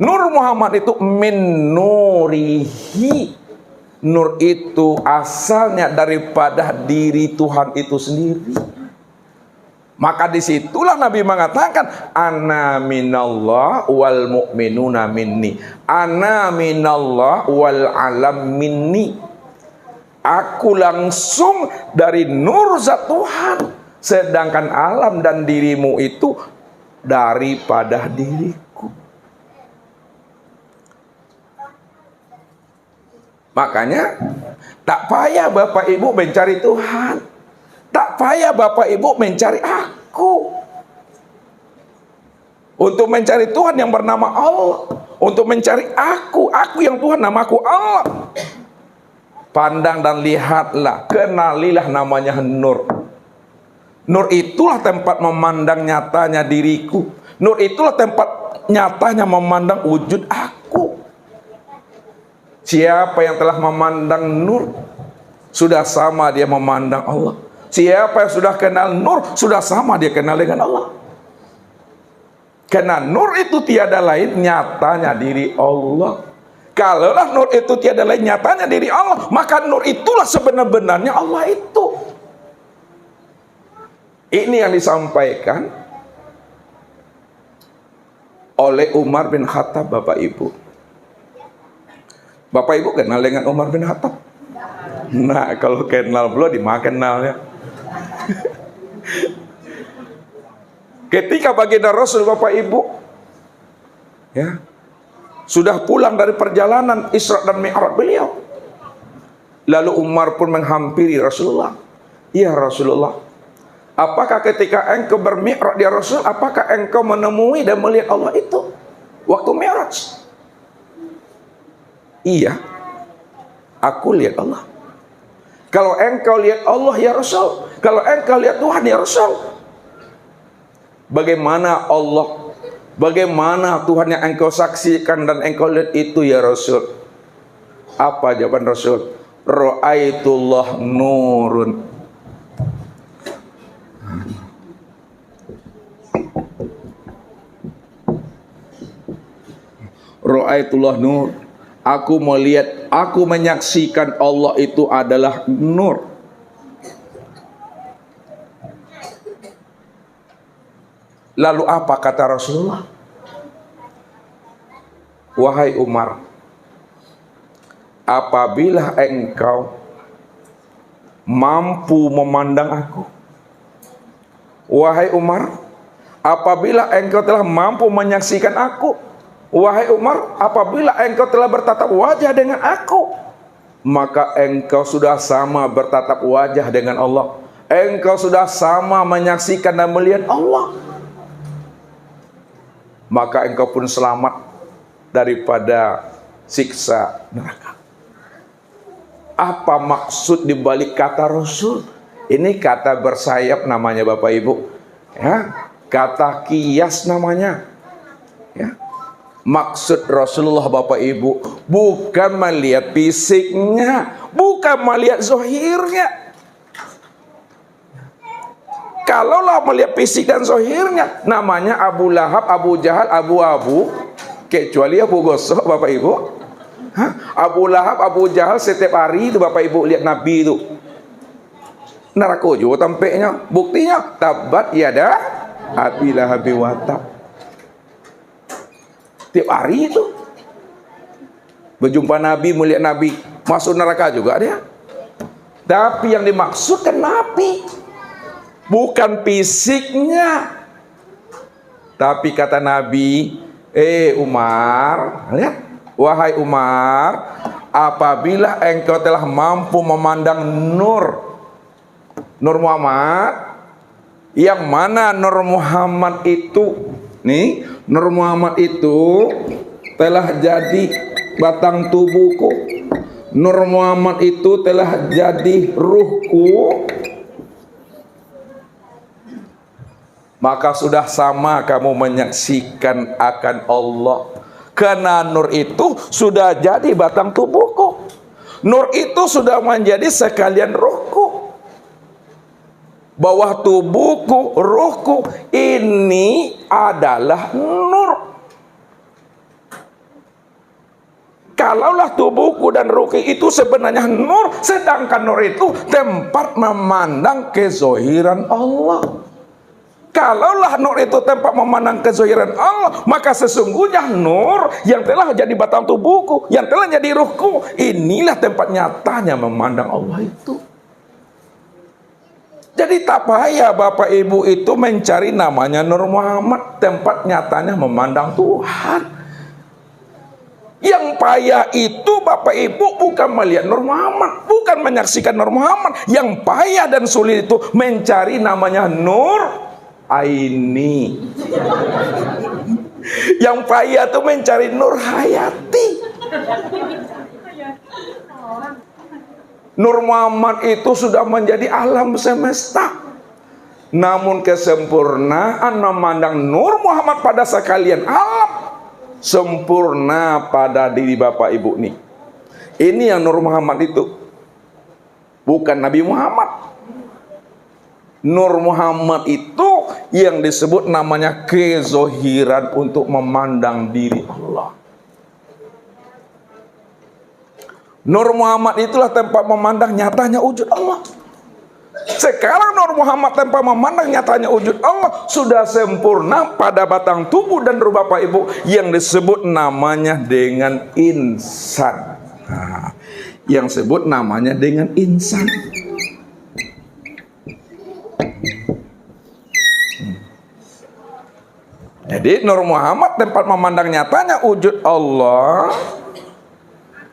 Nur Muhammad itu min nurihi. Nur itu asalnya daripada diri Tuhan itu sendiri. Maka disitulah Nabi mengatakan, ana minallah wal mu'minuna minni. Ana minallah wal alam minni. Aku langsung dari nur zat Tuhan, sedangkan alam dan dirimu itu daripada diriku. Makanya tak payah Bapak Ibu mencari Tuhan, tak payah Bapak Ibu mencari aku. Untuk mencari Tuhan yang bernama Allah, untuk mencari aku yang Tuhan, namaku Allah. Pandang dan lihatlah, kenalilah namanya Nur. Nur itulah tempat memandang nyatanya diriku. Nur itulah tempat nyatanya memandang wujud aku. Siapa yang telah memandang Nur, sudah sama dia memandang Allah. Siapa yang sudah kenal Nur, sudah sama dia kenal dengan Allah. Karena Nur itu tiada lain nyatanya diri Allah. Kalaulah Nur itu tiada lain nyatanya diri Allah, maka Nur itulah sebenar-benarnya Allah itu. Ini yang disampaikan oleh Umar bin Khattab, Bapak Ibu. Bapak Ibu kenal dengan Umar bin Khattab? Nah, kalau kenal belum dimakan kenalnya. Ketika baginda Rasul, Bapak Ibu, ya, sudah pulang dari perjalanan Isra dan Mi'raj beliau, lalu Umar pun menghampiri Rasulullah. Ya Rasulullah, apakah ketika engkau bermi'raj ya Rasul, apakah engkau menemui dan melihat Allah itu waktu Mi'raj? Iya, aku lihat Allah. Kalau engkau lihat Allah ya Rasul, kalau engkau lihat Tuhan ya Rasul, bagaimana Allah, bagaimana Tuhan yang engkau saksikan dan engkau lihat itu ya Rasul? Apa jawaban Rasul? Ra'aitullah nurun. Ra'aitullah nur. Aku melihat, aku menyaksikan Allah itu adalah nur. Lalu apa kata Rasulullah? Wahai Umar, apabila engkau mampu memandang aku, wahai Umar, apabila engkau telah mampu menyaksikan aku, wahai Umar, apabila engkau telah bertatap wajah dengan aku, maka engkau sudah sama bertatap wajah dengan Allah. Engkau sudah sama menyaksikan dan melihat Allah. Maka engkau pun selamat daripada siksa neraka. Apa maksud dibalik kata Rasul? Ini kata bersayap namanya Bapak Ibu. Ya, kata kias namanya. Ya. Maksud Rasulullah Bapak Ibu bukan melihat fisiknya, bukan melihat zahirnya. Kalaulah melihat fisik dan zahirnya, namanya Abu Lahab, Abu Jahal, Abu-abu, kecuali Abu Gosok, Bapak Ibu. Abu Lahab, Abu Jahal setiap hari itu Bapak Ibu lihat Nabi itu neraka juga tampaknya. Buktinya tabat yada Abi Lahab wa tab. Tiap hari itu berjumpa Nabi, melihat Nabi, masuk neraka juga dia. Tapi yang dimaksudkan Nabi, bukan fisiknya. Tapi kata Nabi, Umar, lihat, wahai Umar, apabila engkau telah mampu memandang Nur Muhammad, yang mana Nur Muhammad itu, nih, Nur Muhammad itu telah jadi batang tubuhku. Nur Muhammad itu telah jadi ruhku. Maka sudah sama kamu menyaksikan akan Allah. Karena Nur itu sudah jadi batang tubuhku. Nur itu sudah menjadi sekalian ruhku. Bawah tubuhku, ruhku ini adalah nur. Kalaulah tubuhku dan ruhku itu sebenarnya nur, sedangkan nur itu tempat memandang kezohiran Allah. Kalaulah nur itu tempat memandang kezohiran Allah, maka sesungguhnya nur yang telah jadi batang tubuhku, yang telah jadi ruhku, inilah tempat nyatanya memandang Allah itu. Jadi tak payah Bapak Ibu itu mencari namanya Nur Muhammad, tempat nyatanya memandang Tuhan. Yang payah itu Bapak Ibu bukan melihat Nur Muhammad, bukan menyaksikan Nur Muhammad. Yang payah dan sulit itu mencari namanya Nur Aini. Yang payah itu mencari Nur Hayati. Nur Muhammad itu sudah menjadi alam semesta. Namun kesempurnaan memandang Nur Muhammad pada sekalian alam sempurna pada diri Bapak Ibu nih. Ini yang Nur Muhammad itu, bukan Nabi Muhammad. Nur Muhammad itu yang disebut namanya kezohiran untuk memandang diri Allah. Nur Muhammad itulah tempat memandang nyatanya wujud Allah. Sekarang Nur Muhammad tempat memandang nyatanya wujud Allah sudah sempurna pada batang tubuh dan ruh Bapak Ibu yang disebut namanya dengan insan. Nah, yang sebut namanya dengan insan. Jadi Nur Muhammad tempat memandang nyatanya wujud Allah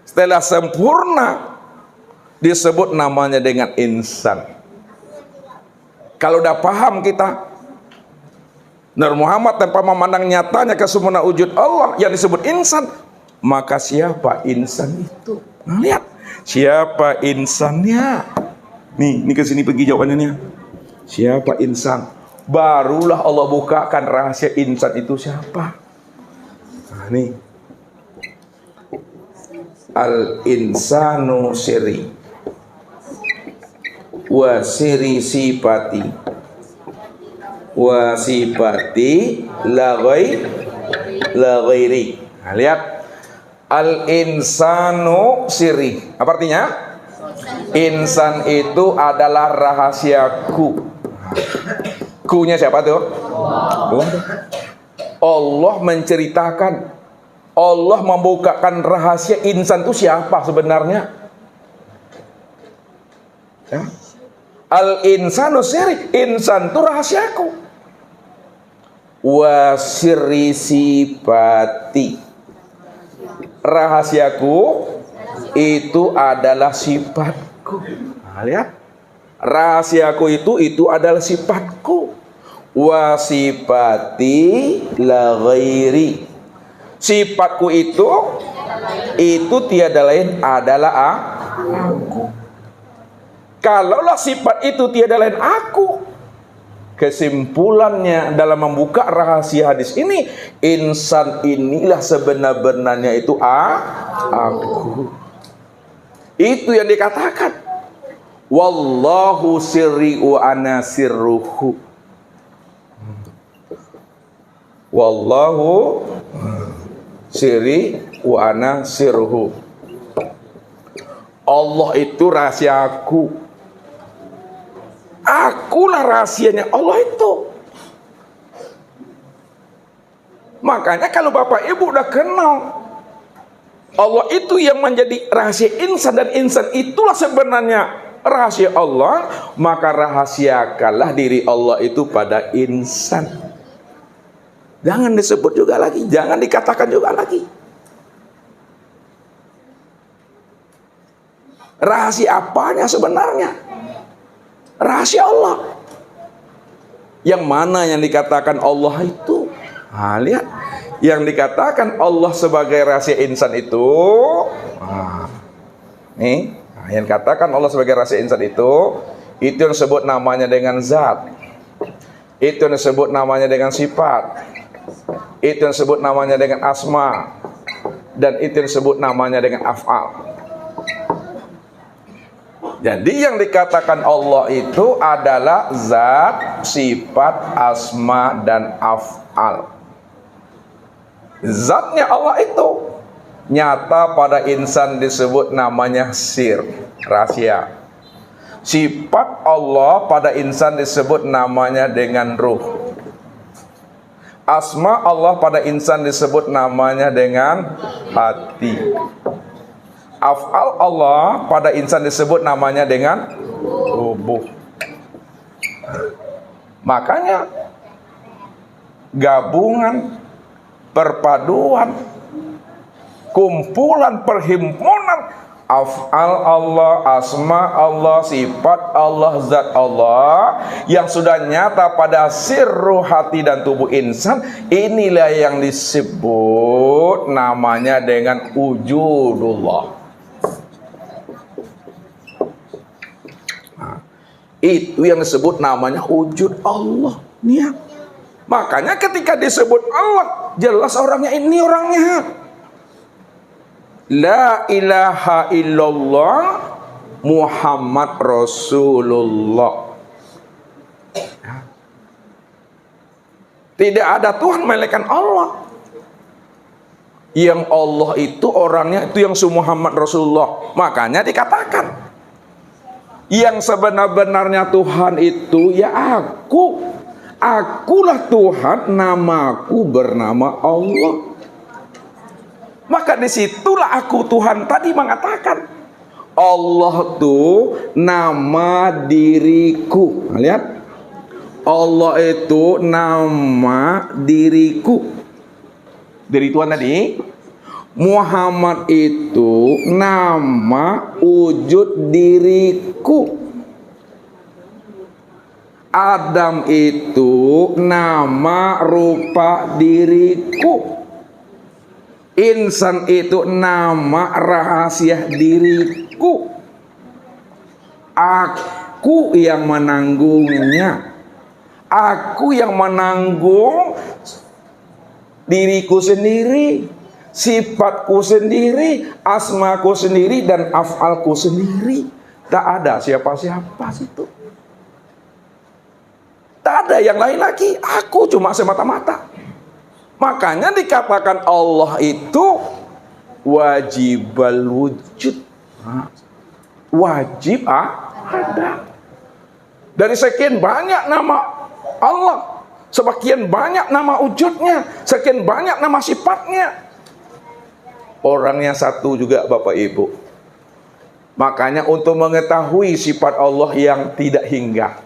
setelah sempurna disebut namanya dengan insan. Kalau udah paham kita Nur Muhammad tempat memandang nyatanya kesempurnaan wujud Allah yang disebut insan, maka siapa insan itu? Nah, lihat siapa insannya. Nih kesini pergi jawabannya. Siapa insan? Barulah Allah bukakan rahasia insan itu siapa. Nah, nih al-insanu siri wa siri sifati wa sifati la ghairi. Nah, lihat al-insanu siri, apa artinya? Insan itu adalah rahasiaku. Kunya siapa tuh? Allah menceritakan, Allah membukakan rahasia insan itu siapa sebenarnya. Ya. Al-insanu siri, insan itu rahasiaku. Wa sirri sifati, rahasiaku itu adalah sifatku. Nah, lihat, rahasiaku itu adalah sifatku. Wa sifati la ghairi, sifatku itu tiada lain adalah aku. Kalaulah sifat itu tiada lain aku, kesimpulannya dalam membuka rahasia hadis ini, insan inilah sebenar-benarnya itu aku. Itu yang dikatakan wallahu sirri wa ana sirruhu. Wallahu sirri wa ana sirruhu. Allah itu rahasiaku. Akulah rahasianya Allah itu. Makanya kalau Bapak Ibu udah kenal Allah itu yang menjadi rahasia insan, dan insan itulah sebenarnya rahasia Allah, maka rahasiakanlah diri Allah itu pada insan. Jangan disebut juga lagi, jangan dikatakan juga lagi. Rahasia apanya sebenarnya? Rahasia Allah. Yang mana yang dikatakan Allah itu? Nah, lihat, yang dikatakan Allah sebagai rahasia insan itu, yang dikatakan Allah sebagai rahasia insan itu yang disebut namanya dengan zat, itu yang disebut namanya dengan sifat, itu yang disebut namanya dengan asma, dan itu yang disebut namanya dengan af'al. Jadi yang dikatakan Allah itu adalah zat, sifat, asma, dan af'al. Zatnya Allah itu nyata pada insan disebut namanya sir, rahasia. Sifat Allah pada insan disebut namanya dengan ruh. Asma Allah pada insan disebut namanya dengan hati. Af'al Allah pada insan disebut namanya dengan tubuh. Makanya gabungan, perpaduan, kumpulan, perhimpunan af'al Allah, asma Allah, sifat Allah, zat Allah yang sudah nyata pada sirru hati dan tubuh insan, inilah yang disebut namanya dengan wujudullah. Itu yang disebut namanya wujud Allah. Nih, makanya ketika disebut Allah, jelas orangnya ini orangnya. La ilaha illallah Muhammad Rasulullah. Tidak ada Tuhan melainkan Allah. Yang Allah itu orangnya itu yang Muhammad Rasulullah. Makanya dikatakan yang sebenar-benarnya Tuhan itu ya aku. Akulah Tuhan, namaku bernama Allah. Maka disitulah aku Tuhan tadi mengatakan Allah tuh nama diriku. Lihat, Allah itu nama diriku. Dari Tuhan tadi, Muhammad itu nama wujud diriku. Adam itu nama rupa diriku. Insan itu nama rahasia diriku. Aku yang menanggungnya. Aku yang menanggung diriku sendiri, sifatku sendiri, asmaku sendiri, dan af'alku sendiri. Tak ada siapa-siapa situ. Tak ada yang lain lagi. Aku cuma semata-mata. Makanya dikatakan Allah itu wajibal wujud. Wajib ada. Dari sekian banyak nama Allah, sekian banyak nama wujudnya, sekian banyak nama sifatnya, orangnya satu juga Bapak Ibu. Makanya untuk mengetahui sifat Allah yang tidak hingga,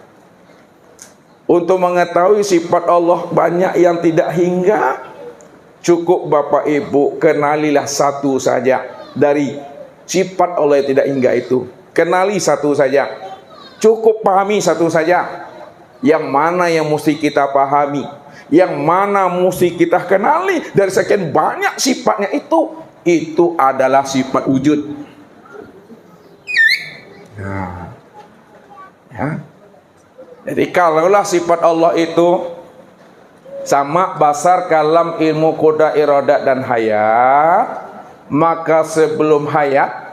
untuk mengetahui sifat Allah banyak yang tidak hingga, cukup Bapak Ibu kenalilah satu saja dari sifat Allah yang tidak hingga itu. Kenali satu saja, cukup pahami satu saja. Yang mana yang mesti kita pahami, yang mana mesti kita kenali dari sekian banyak sifatnya itu adalah sifat wujud. Nah, ya. Jadi kalaulah sifat Allah itu sama basar, kalam, ilmu, qudrat, iradat, dan hayat, maka sebelum hayat,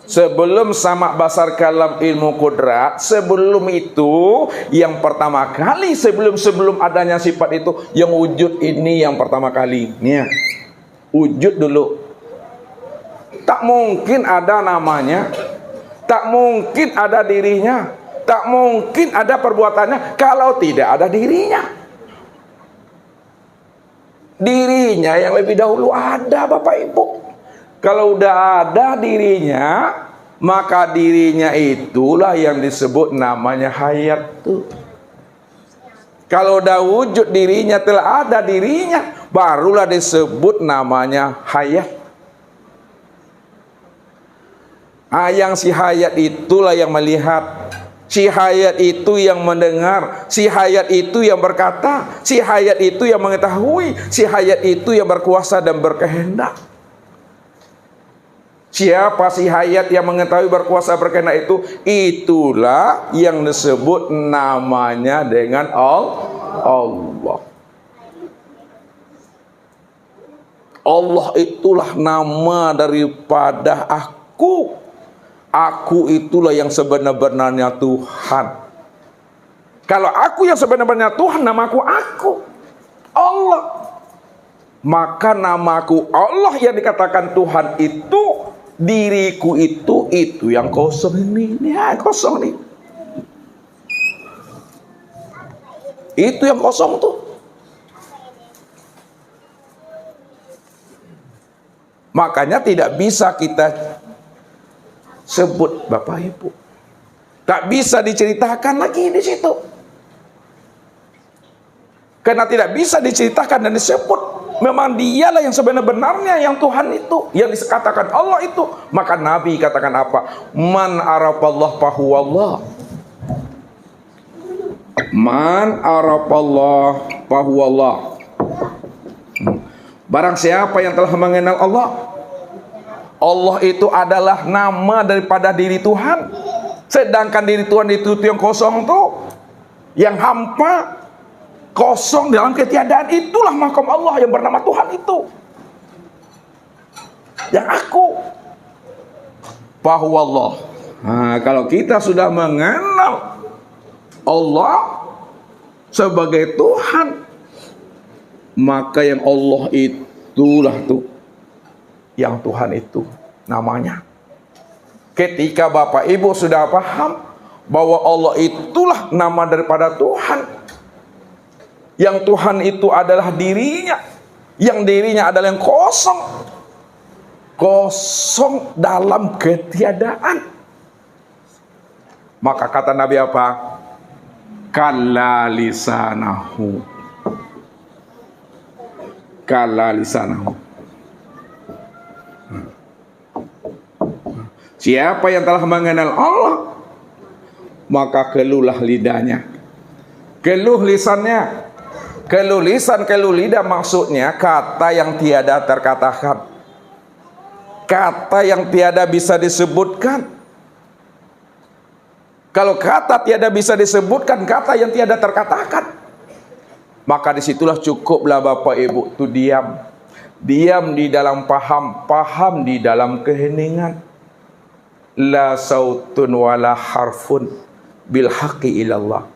sebelum sama basar, kalam, ilmu, qudrat, sebelum itu yang pertama kali, sebelum adanya sifat itu, yang wujud ini yang pertama kali. Nih, wujud dulu. Tak mungkin ada namanya, tak mungkin ada dirinya, tak mungkin ada perbuatannya kalau tidak ada dirinya. Dirinya yang lebih dahulu ada Bapak Ibu. Kalau udah ada dirinya, maka dirinya itulah yang disebut namanya hayat tuh. Kalau udah wujud dirinya, telah ada dirinya, barulah disebut namanya hayat. Yang si hayat itulah yang melihat, si hayat itu yang mendengar, si hayat itu yang berkata, si hayat itu yang mengetahui, si hayat itu yang berkuasa dan berkehendak. Siapa si hayat yang mengetahui, berkuasa, berkehendak itu? Itulah yang disebut namanya dengan Allah. Allah itulah nama daripada aku. Aku itulah yang sebenar-benarnya Tuhan. Kalau aku yang sebenar-benarnya Tuhan, namaku aku. Allah. Maka namaku Allah yang dikatakan Tuhan itu, diriku itu yang kosong ini yang kosong nih. Itu yang kosong tuh. Makanya tidak bisa kita sebut Bapak Ibu. Tak bisa diceritakan lagi di situ. Karena tidak bisa diceritakan dan disebut. Memang dialah yang sebenarnya yang Tuhan itu, yang dikatakan Allah itu. Maka Nabi katakan apa? Man arafallah fahuwallah. Man arafallah fahuwallah. Barang siapa yang telah mengenal Allah, Allah itu adalah nama daripada diri Tuhan. Sedangkan diri Tuhan itu yang kosong tuh, yang hampa, kosong dalam ketiadaan, itulah makam Allah yang bernama Tuhan itu. Yang aku. Fahuwallah. Nah, kalau kita sudah mengenal Allah sebagai Tuhan, maka yang Allah itulah tuh yang Tuhan itu namanya. Ketika Bapak Ibu sudah paham bahwa Allah itulah nama daripada Tuhan, yang Tuhan itu adalah dirinya, yang dirinya adalah yang kosong, kosong dalam ketiadaan, maka kata Nabi apa? Kalla lisanahu. Kalla lisanahu. Siapa yang telah mengenal Allah, maka keluhlah lidahnya. Keluh lisannya. Keluh lisan, keluh lidah maksudnya kata yang tiada terkatakan, kata yang tiada bisa disebutkan. Kalau kata tiada bisa disebutkan, kata yang tiada terkatakan, maka disitulah cukuplah Bapak Ibu itu diam. Diam di dalam paham, paham di dalam keheningan. La sautun wala harfun bil haqqi ilallah.